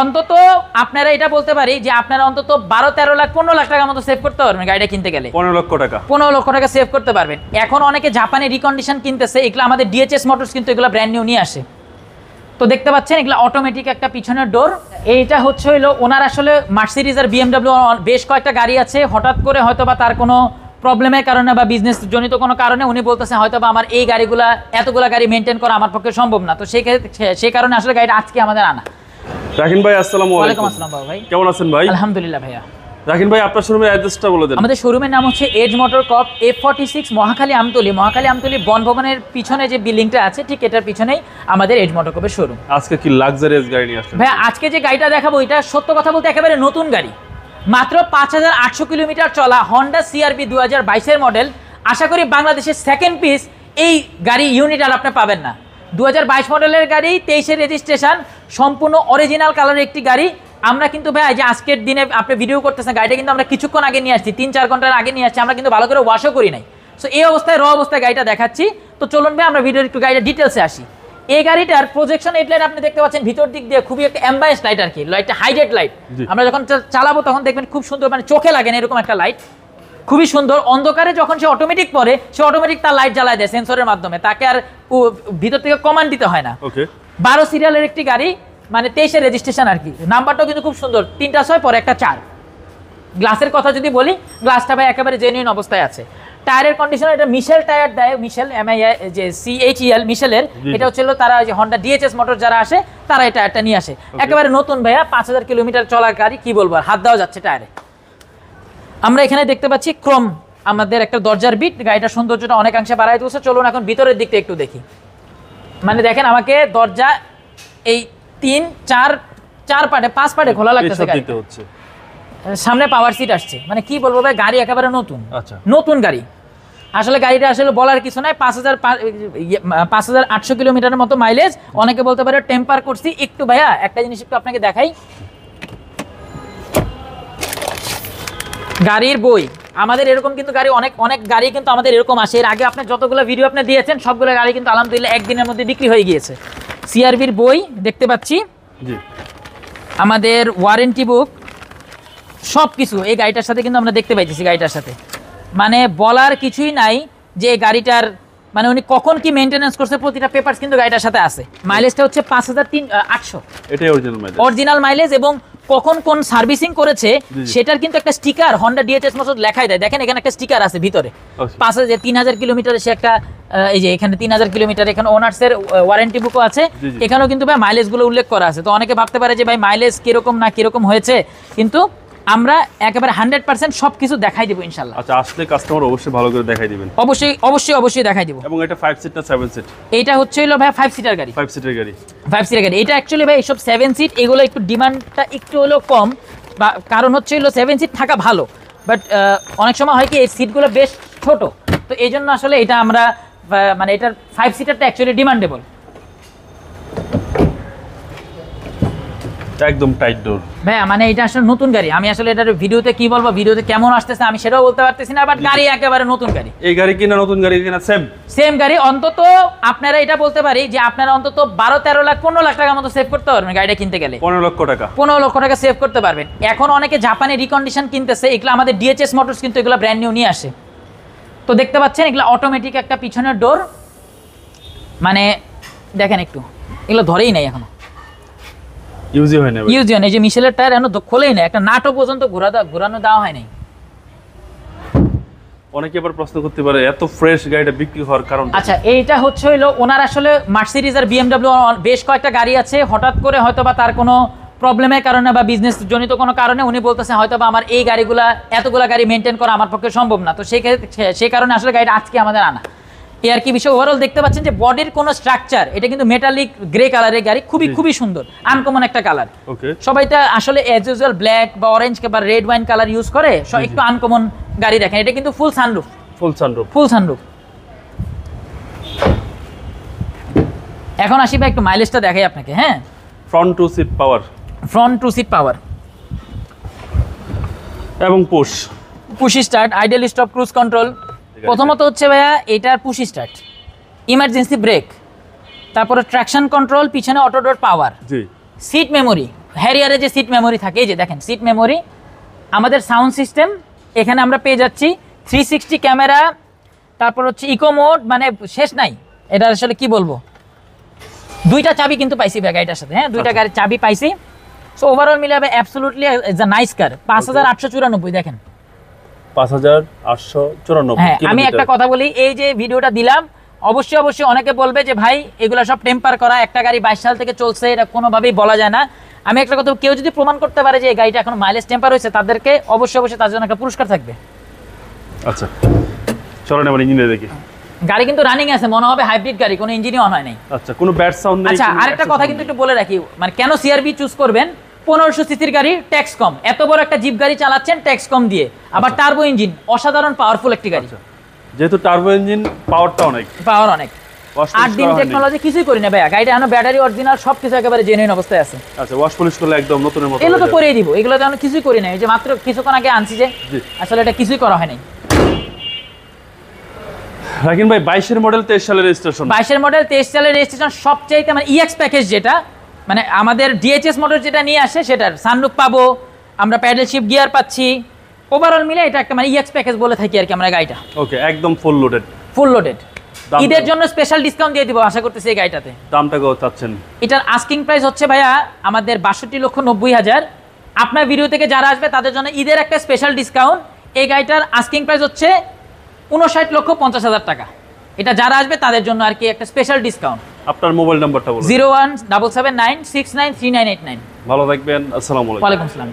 অন্তত আপনারা এটা বলতে পারি যে আপনারা অন্তত 12-13 লাখ 15 লাখ টাকার মতো সেভ করতে পারবেন গাড়িটা কিনতে গেলে। 15 লক্ষ টাকা সেভ করতে পারবেন। এখন অনেকে জাপানি রিকন্ডিশন কিনতেছে, এগুলো আমাদের ডিএচএস মোটরস কিন্তু এগুলো ব্র্যান্ড নিউ নিয়ে আসে। তো দেখতে পাচ্ছেন এগুলো অটোমেটিক একটা পিছনের ডোর। এইটা হচ্ছে হইলো ওনার আসলে মার্সিডিজ আর বিএমডব্লিউ বেশ কয়েকটা গাড়ি আছে, হঠাৎ করে হয়তো বা তার কোনো প্রবলেমের কারণে বা বিজনেস জনিত কোনো কারণে উনি বলতেছে হয়তো বা আমার এই গাড়িগুলা এতগুলা গাড়ি মেনটেন করা আমার পক্ষে সম্ভব না। তো সেই কারণে আসলে গাড়িটা আজকে আমাদের আনা। রাকিন ভাই আসসালামু আলাইকুম। ওয়ালাইকুম আসসালাম বাবু ভাই, কেমন আছেন ভাই? আলহামদুলিল্লাহ ভাইয়া। রাকিন ভাই আপনার শোরুমের অ্যাড্রেসটা বলে দেন। আমাদের শোরুমের নাম হচ্ছে এজ Motor Corp, F46 Mohakhali Amtoli বনভবনের পিছনে যে বিল্ডিংটা আছে ঠিক এটার পিছনেই আমাদের এজ মোটর কর্পের শোরুম। আজকে কি লাক্সারিয়াস গাড়ি নিয়ে আসছেন ভাই? আজকে যে গাড়িটা দেখাবো এটা সত্য কথা বলতে একেবারে নতুন গাড়ি, মাত্র 5800 কিলোমিটার চলা হন্ডা CR-V 2022 মডেল। আশা করি বাংলাদেশের সেকেন্ড পিস এই গাড়ি ইউনিট আর আপনি পাবেন না। 2022 মডেলের গাড়ি, 23-এর রেজিস্ট্রেশন, সম্পূর্ণ অরিজিনাল কালারের একটি গাড়ি। আমরা কিন্তু ভাই যে আজকের দিনে আপনি ভিডিও করতেছেন গাড়িটা কিন্তু আমরা কিছুক্ষণ আগে নিয়ে আসছি, 3-4 ঘন্টার আগে নিয়ে আসছি, আমরা কিন্তু ভালো করে ওয়াশও করি নাই। সো এই অবস্থায় অবস্থায় গাড়িটা দেখাচ্ছি। তো চলুন ভাই আমরা ভিডিওর একটু গাড়িটা ডিটেলসে আসি। এই গাড়িটার প্রজেকশন হেডলাইট আপনি দেখতে পাচ্ছেন ভিতর দিক দিয়ে খুবই একটা অ্যাম্বায়েন্স লাইট আর কি, লাইটটা হাইডেড লাইট। আমরা যখন চালাবো তখন দেখবেন খুব সুন্দর, মানে চোখে লাগে না এরকম একটা লাইট, খুবই সুন্দর। অন্ধকারে যখন সে অটোমেটিক পরে সে অটোমেটিক তার লাইট জ্বালায় দেয় সেন্সরের মাধ্যমে, তাকে আর ভিতর থেকে কমান্ড দিতে হয় না। 12 সিরিয়ালের একটি গাড়ি, মানে 23-এর রেজিস্ট্রেশন আর কি। নাম্বারটাও কিন্তু খুব সুন্দর, 3টা 6 পরে একটা 4। গ্লাসের কথা যদি বলি, গ্লাসটা ভাই একেবারে জেনুইন অবস্থায় আছে। টায়ারের কন্ডিশন এটা মিশেল টায়ার দেয়, মিশেল যে CHEL মিশেলের, এটা হচ্ছে তারা যে হন্ডা ডিএচএস মোটর যারা আসে তারা এই টায়ারটা নিয়ে আসে। একেবারে নতুন ভাইয়া, 5000 কিলোমিটার চলা গাড়ি, কি বলবো আর হাত দেওয়া যাচ্ছে টায়ারে। আমরা এখানে দেখতে পাচ্ছি ক্রোম আমাদের একটা দরজার বিট, গাড়িটার সৌন্দর্যটা অনেকাংশে বাড়াই দিচ্ছে। চলুন এখন ভিতরের দিকটা একটু দেখি। মানে দেখেন আমাকে দরজা এই 3-4 পার্টে 5 পার্টে খোলা লাগতেছে গাড়ি। সামনে পাওয়ার সিট আসছে, মানে কি বলবো ভাই গাড়ি একেবারে নতুন। নতুন গাড়ি আসলে, গাড়িটা আসলে বলার কিছু নাই। 5800 কিলোমিটারের মতো মাইলেজ। অনেকে বলতে পারে টেম্পার করছি একটু। ভাইয়া একটা জিনিস একটু আপনাকে দেখাই, গাড়ির বই আমাদের এরকম কিন্তু গাড়ি অনেক গাড়ি কিন্তু আমাদের এরকম আসে। এর আগে আপনি যতগুলো ভিডিও আপনি দিয়েছেন সবগুলো গাড়ি কিন্তু আলহামদুলিল্লাহ একদিনের মধ্যে বিক্রি হয়ে গিয়েছে। CR-Vর বই দেখতে পাচ্ছি, আমাদের ওয়ারেন্টি বুক সব কিছু এই গাড়িটার সাথে কিন্তু আমরা দেখতে পাইতেছি। গাড়িটার সাথে মানে বলার কিছুই নাই যে এই গাড়িটার মানে উনি কখন কি মেইনটেনেন্স করছে, প্রতিটা পেপারস কিন্তু গাড়িটার সাথে আছে। মাইলেজটা হচ্ছে 5800, এটাই অরিজিনাল মাইলেজ। এবং কখন কোন সার্ভিসিং করেছে সেটার কিন্তু একটা স্টিকার হন্ডা ডিএচএস মোটর লেখাই দেয়। দেখেন এখানে একটা স্টিকার আছে ভিতরে। 3000 কিলোমিটারে সে একটা, এই যে এখানে 3000 কিলোমিটার, এখানে ওনার্সের ওয়ারেন্টি বুকও আছে। এখানেও কিন্তু ভাই মাইলেজগুলো উল্লেখ করা আছে। তো অনেকে ভাবতে পারে যে ভাই মাইলেজ কিরকম না কিরকম হয়েছে, কিন্তু আমরা একেবারে 100% সবকিছু দেখাই দিব ইনশাআল্লাহ। আচ্ছা, আসলে কাস্টমার অবশ্যই ভালো করে দেখাই দিবেন। অবশ্যই দেখাই দিব। এবং এটা 5 সিট না 7 সিট? এটা হচ্ছে হলো ভাই 5 সিটার গাড়ি। 5 সিটের গাড়ি, 5 সিটার গাড়ি। এটা অ্যাকচুয়ালি ভাই এসব 7 সিট এগুলো একটু ডিমান্ডটা একটু হলো কম, বা কারণ হচ্ছে হলো 7 সিট থাকা ভালো, বাট অনেক সময় হয় কি এই সিটগুলো বেশ ছোট। তো এই জন্য আসলে এটা আমরা মানে এটার 5 সিটারটা অ্যাকচুয়ালি ডিমান্ডেবল। একদম টাইট ডোর ভাইয়া, মানে এটা আসলে নতুন গাড়ি। আমি আসলে এটার ভিডিওতে কি বলবো, ভিডিওতে কেমন আসতেছে আমি সেটাও বলতে পারতেছি না, বাট গাড়ি একেবারে নতুন গাড়ি। এই গাড়ি কিনা নতুন গাড়ি কিনা সেম গাড়ি। অন্তত আপনারা এটা বলতে পারি যে আপনারা অন্তত 12-13 লাখ 15 লাখ টাকার মতো সেভ করতে পারবেন গাড়িটা কিনতে গেলে। 15 লক্ষ টাকা সেভ করতে পারবেন। এখন অনেকে জাপানি রিকন্ডিশন কিনতেছে, এগুলো আমাদের ডিএচএস মোটরস কিন্তু এগুলো ব্র্যান্ড নিউ নিয়ে আসে। তো দেখতে পাচ্ছেন এগুলো অটোমেটিক একটা পিছনের ডোর, মানে দেখেন একটু এগুলো ধরেই নাই এখনো, ইউজ হয় না। এই যে মিশেলের টায়ার এখনো খোলেই না, একটা নাটও পর্যন্ত ঘোরানো দেওয়া হয় নাই। অনেকে আবার প্রশ্ন করতে পারে এত ফ্রেশ গাড়িটা বিক্রি হওয়ার কারণ। আচ্ছা, এইটা হচ্ছে হইলো ওনার আসলে মার্সিডিজ আর বিএমডব্লিউ বেশ কয়েকটা গাড়ি আছে, হঠাৎ করে হয়তো বা তার কোনো প্রবলেমের কারণে বা বিজনেস জনিত কোনো কারণে উনি বলতেছে হয়তো বা আমার এই গাড়িগুলা এতগুলা গাড়ি মেনটেন করা আমার পক্ষে সম্ভব না। তো সেই কারণে আসলে গাড়িটা আজকে আমাদের আনা। এই আর কি বিষয়। ওভারঅল দেখতে পাচ্ছেন যে বডির কোনো স্ট্রাকচার, এটা কিন্তু মেটালিক গ্রে কালারের গাড়ি, খুবই সুন্দর, আনকমন একটা কালার। সবাইটা আসলে অ্যাজ ইউজুয়াল ব্ল্যাক বা অরেঞ্জ বা রেড ওয়াইন কালার ইউজ করে, একটু আনকমন গাড়ি দেখেন। এটা কিন্তু ফুল সানরুফ। এখন আসি ভাই একটু মাইলেজটা দেখাই আপনাকে। হ্যাঁ, ফ্রন্ট টু সিট পাওয়ার এবং push start, idle stop, cruise control. প্রথমত হচ্ছে ভাইয়া এটার পুশ স্টার্ট, ইমার্জেন্সি ব্রেক, তারপরে ট্র্যাকশন কন্ট্রোল, পিছনে auto door power, seat memory, হ্যারিয়ারে যে সিট মেমোরি থাকে, এই যে দেখেন সিট মেমোরি, আমাদের সাউন্ড সিস্টেম এখানে আমরা পেয়ে যাচ্ছি, 360 ক্যামেরা, তারপর হচ্ছে ইকো মোড, মানে শেষ নাই। এটা আসলে কি বলবো, দুইটা চাবি কিন্তু পাইছি ভাই গাড়িটার সাথে, হ্যাঁ দুইটা গাড়ির চাবি পাইছি। সো ওভারঅল মিলে হবে অ্যাবসলিউটলি ইটস আ নাইস কার। 5894 দেখেন। 5894 হ্যাঁ, আমি একটা কথা বলি, এই যে ভিডিওটা দিলাম, অবশ্যই অবশ্যই অনেকে বলবে যে ভাই এগুলা সব টেম্পার করা, একটা গাড়ি 22 সাল থেকে চলছে, এটা কোনোভাবেই বলা যায় না। আমি একটা কথা, কেউ যদি প্রমাণ করতে পারে যে এই গাড়িটা এখন মাইলেজ টেম্পার হয়েছে, তাদেরকে অবশ্যই অবশ্যই তার জন্য একটা পুরস্কার থাকবে। আচ্ছা চলেন এবার ইঞ্জিনে দেখি। গাড়ি কিন্তু রানিং আছে, মনে হবে হাইব্রিড গাড়ি, কোনো ইঞ্জিনই অন হয় নাই। আচ্ছা, কোনো ব্যাড সাউন্ড নেই। আচ্ছা, আরেকটা কথা কিন্তু একটু বলে রাখি, মানে কেন সিআরবি চুজ করবেন, 1500 সিসির গাড়ি, ট্যাক্স কম, এত বড় একটা জিপ গাড়ি চালাচ্ছেন ট্যাক্স কম দিয়ে, আবার টার্বো ইঞ্জিন, অসাধারণ পাওয়ারফুল একটি গাড়ি। যেহেতু টার্বো ইঞ্জিন, পাওয়ারটা অনেক, পাওয়ার অনেক। 8 দিন টেকনোলজি কিছুই করি না ভাইয়া, গাড়িটা এখনো ব্যাটারি অরিজিনাল, সবকিছু একেবারে জেনুইন অবস্থায় আছে। আচ্ছা, ওয়াশ পলিশ করলে একদম নতুনের মতো। এগুলো তো করেই দিব, এগুলো তো এখনো কিছুই করি না, এই যে মাত্র কিছুক্ষণ আগে আনছি যে, আসলে এটা কিছুই করা হয়নি। রাকিন ভাই, 22 মডেল 23 সালের রেজিস্ট্রেশন, 22 মডেল 23 সালের রেজিস্ট্রেশন, সবচাইতে মানে ইএক্স প্যাকেজ যেটা, মানে আমাদের ডিএইচএস মোটর যেটা নিয়ে আসে সেটার সানরুফ পাবো আমরা, প্যাডেল শিফট গিয়ার পাচ্ছি, ওভারঅল মিলে এটা একটা মানে ইএক্স প্যাকেজ বলে থাকি আর কি আমরা গাড়িটা। ওকে, একদম ফুল লোডেড। Full loaded. ঈদের জন্য স্পেশাল ডিসকাউন্ট দিয়ে দিব আশা করতেছি এই গাড়িটাতে। দামটা কত চাচ্ছেন? এটার আস্কিং প্রাইস হচ্ছে ভাইয়া আমাদের 62,90,000। আপনার ভিডিও থেকে যারা আসবে তাদের জন্য ঈদের একটা স্পেশাল ডিসকাউন্ট, এই গাড়িটার আস্কিং প্রাইস হচ্ছে 59,50,000 টাকা। এটা যারা আসবে তাদের জন্য আর কি একটা স্পেশাল ডিসকাউন্ট। আপনার মোবাইল নাম্বারটা বলুন। 017796939989। ভালো থাকবেন, আসসালামু আলাইকুম। ওয়ালাইকুম আসসালাম।